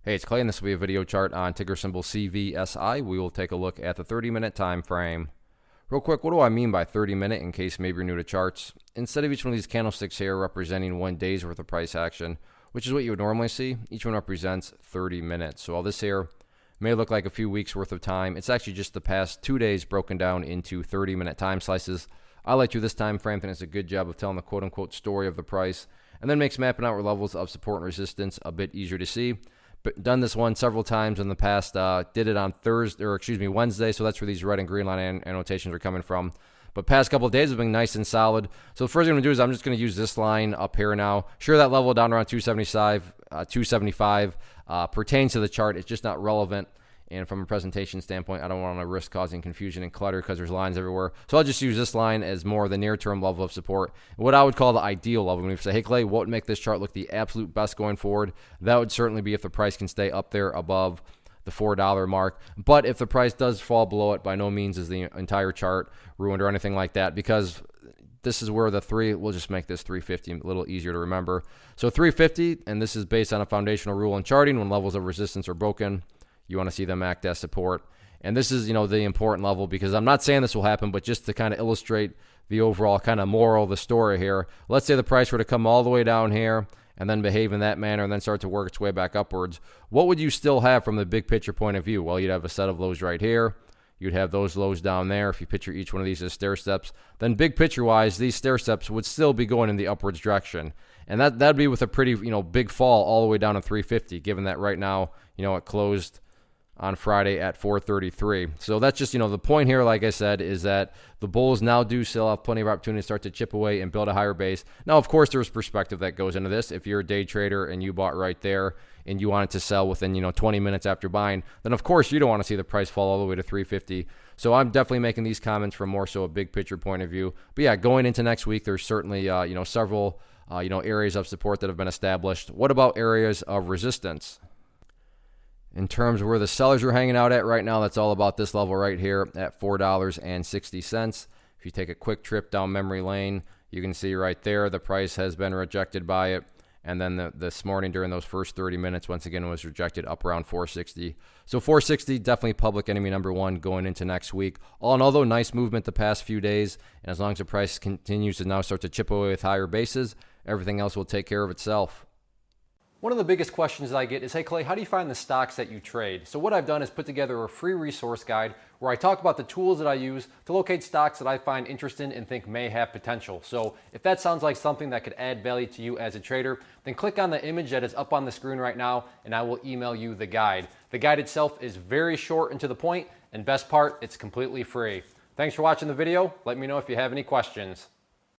Hey, it's Clay, and this will be a video chart on ticker symbol CVSI. We will take a look at the 30-minute time frame. Real quick, what do I mean by 30-minute in case maybe you're new to charts? Instead of each one of these candlesticks here representing 1 day's worth of price action, which is what you would normally see, each one represents 30 minutes. So all this here may look like a few weeks worth of time. It's actually just the past 2 days broken down into 30-minute time slices. I like to this time frame. I think it's a good job of telling the quote-unquote story of the price, and then makes mapping out levels of support and resistance a bit easier to see. But done this one several times in the past. Did it on Wednesday. So that's where these red and green line annotations are coming from. But past couple of days have been nice and solid. So the first thing I'm going to do is I'm just going to use this line up here now. Sure, that level down around 275 pertains to the chart. It's just not relevant. And from a presentation standpoint, I don't want to risk causing confusion and clutter because there's lines everywhere. So I'll just use this line as more of the near-term level of support. What I would call the ideal level. When you say, hey, Clay, what would make this chart look the absolute best going forward? That would certainly be if the price can stay up there above the $4 mark. But if the price does fall below it, by no means is the entire chart ruined or anything like that, because this is where we'll just make this 350 a little easier to remember. So 350, and this is based on a foundational rule in charting. When levels of resistance are broken, you want to see them act as support. And this is, the important level, because I'm not saying this will happen, but just to kind of illustrate the overall kind of moral of the story here. Let's say the price were to come all the way down here and then behave in that manner and then start to work its way back upwards. What would you still have from the big picture point of view? Well, you'd have a set of lows right here. You'd have those lows down there. If you picture each one of these as stair steps, then big picture wise, these stair steps would still be going in the upwards direction. And that'd be with a pretty, big fall all the way down to 350, given that right now, it closed on Friday at 433. So that's just, the point here, like I said, is that the bulls now do still have plenty of opportunity to start to chip away and build a higher base. Now, of course, there's perspective that goes into this. If you're a day trader and you bought right there and you wanted to sell within, 20 minutes after buying, then of course you don't want to see the price fall all the way to 350. So I'm definitely making these comments from more so a big picture point of view. But yeah, going into next week, there's certainly, several, areas of support that have been established. What about areas of resistance? In terms of where the sellers are hanging out at right now, that's all about this level right here at $4.60. If you take a quick trip down memory lane, you can see right there the price has been rejected by it. And then this morning during those first 30 minutes, once again, it was rejected up around 460. So 460, definitely public enemy number one going into next week. All in all, though, nice movement the past few days. And as long as the price continues to now start to chip away with higher bases, everything else will take care of itself. One of the biggest questions that I get is, hey Clay, how do you find the stocks that you trade? So what I've done is put together a free resource guide where I talk about the tools that I use to locate stocks that I find interesting and think may have potential. So if that sounds like something that could add value to you as a trader, then click on the image that is up on the screen right now and I will email you the guide. The guide itself is very short and to the point, and best part, it's completely free. Thanks for watching the video. Let me know if you have any questions.